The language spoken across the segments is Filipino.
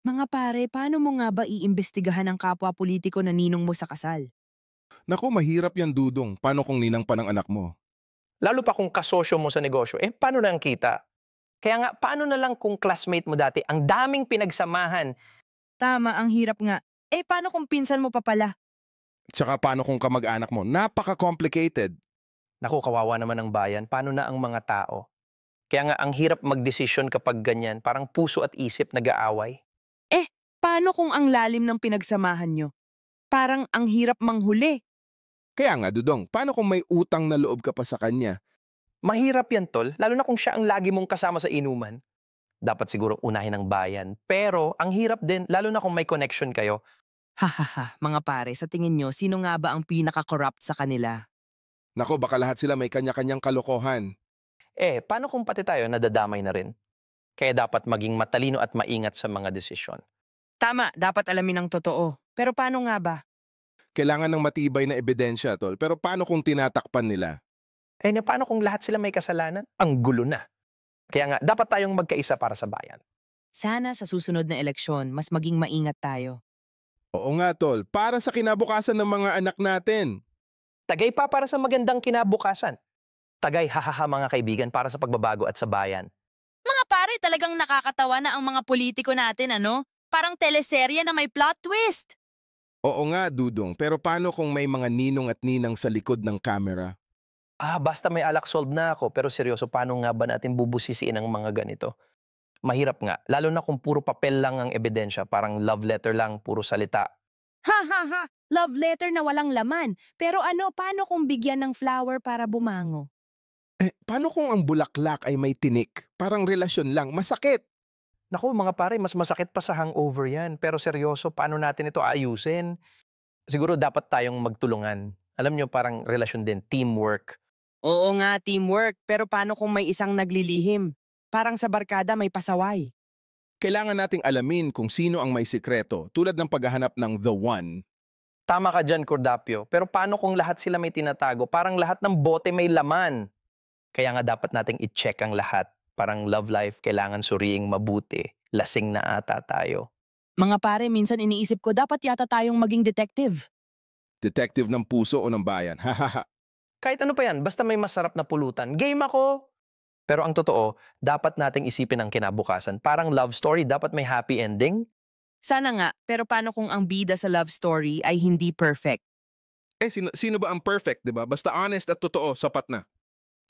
Mga pare, paano mo nga ba iimbestigahan ang kapwa politiko na ninong mo sa kasal? Naku, mahirap yan dudong. Paano kung ninang pa ng anak mo? Lalo pa kung kasosyo mo sa negosyo, paano na ang kita? Kaya nga, paano na lang kung classmate mo dati, ang daming pinagsamahan. Tama, ang hirap nga. Paano kung pinsan mo pa pala? Tsaka paano kung kamag-anak mo? Napaka-complicated. Naku, kawawa naman ang bayan, paano na ang mga tao? Kaya nga, ang hirap magdesisyon kapag ganyan, parang puso at isip nag-aaway. Paano kung ang lalim ng pinagsamahan nyo? Parang ang hirap manghuli. Kaya nga, dudong, paano kung may utang na loob ka pa sa kanya? Mahirap yan, tol, lalo na kung siya ang lagi mong kasama sa inuman. Dapat siguro unahin ang bayan. Pero, ang hirap din, lalo na kung may connection kayo. Hahaha, mga pare, sa tingin nyo, sino nga ba ang pinaka-corrupt sa kanila? Naku, baka lahat sila may kanya-kanyang kalokohan. Paano kung pati tayo nadadamay na rin? Kaya dapat maging matalino at maingat sa mga desisyon. Tama, dapat alamin ang totoo. Pero paano nga ba? Kailangan ng matibay na ebidensya, tol. Pero paano kung tinatakpan nila? Paano kung lahat sila may kasalanan? Ang gulo na. Kaya nga, dapat tayong magkaisa para sa bayan. Sana sa susunod na eleksyon, mas maging maingat tayo. Oo nga, tol. Para sa kinabukasan ng mga anak natin. Tagay pa para sa magandang kinabukasan. Tagay hahaha mga kaibigan para sa pagbabago at sa bayan. Mga pare, talagang nakakatawa na ang mga politiko natin, ano? Parang teleserye na may plot twist. Oo nga, dudong. Pero paano kung may mga ninong at ninang sa likod ng camera? Basta may alak solved na ako. Pero seryoso, paano nga ba natin bubusisiin ang mga ganito? Mahirap nga, lalo na kung puro papel lang ang ebidensya, parang love letter lang, puro salita. Ha ha ha! Love letter na walang laman. Pero paano kung bigyan ng flower para bumango? Paano kung ang bulaklak ay may tinik? Parang relasyon lang. Masakit. Naku mga pare, mas masakit pa sa hangover yan. Pero seryoso, paano natin ito ayusin? Siguro dapat tayong magtulungan. Alam nyo, parang relasyon din, teamwork. Oo nga, teamwork. Pero paano kung may isang naglilihim? Parang sa barkada may pasaway. Kailangan nating alamin kung sino ang may sikreto, tulad ng paghahanap ng the one. Tama ka dyan, Cordapio. Pero paano kung lahat sila may tinatago? Parang lahat ng bote may laman. Kaya nga dapat nating i-check ang lahat. Parang love life, kailangan suriing mabuti. Lasing na ata tayo. Mga pare, minsan iniisip ko dapat yata tayong maging detective. Detective ng puso o ng bayan. Hahaha. Kahit ano pa yan, basta may masarap na pulutan. Game ako! Pero ang totoo, dapat nating isipin ang kinabukasan. Parang love story, dapat may happy ending. Sana nga, pero paano kung ang bida sa love story ay hindi perfect? Sino ba ang perfect, di ba? Basta honest at totoo, sapat na.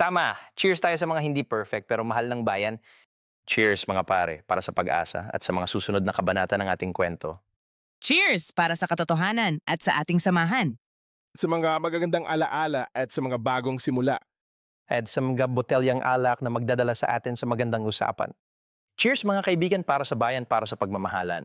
Tama, cheers tayo sa mga hindi perfect pero mahal ng bayan. Cheers mga pare, para sa pag-asa at sa mga susunod na kabanata ng ating kwento. Cheers para sa katotohanan at sa ating samahan. Sa mga magagandang alaala at sa mga bagong simula. At sa mga botelyang alak na magdadala sa atin sa magandang usapan. Cheers mga kaibigan para sa bayan, para sa pagmamahalan.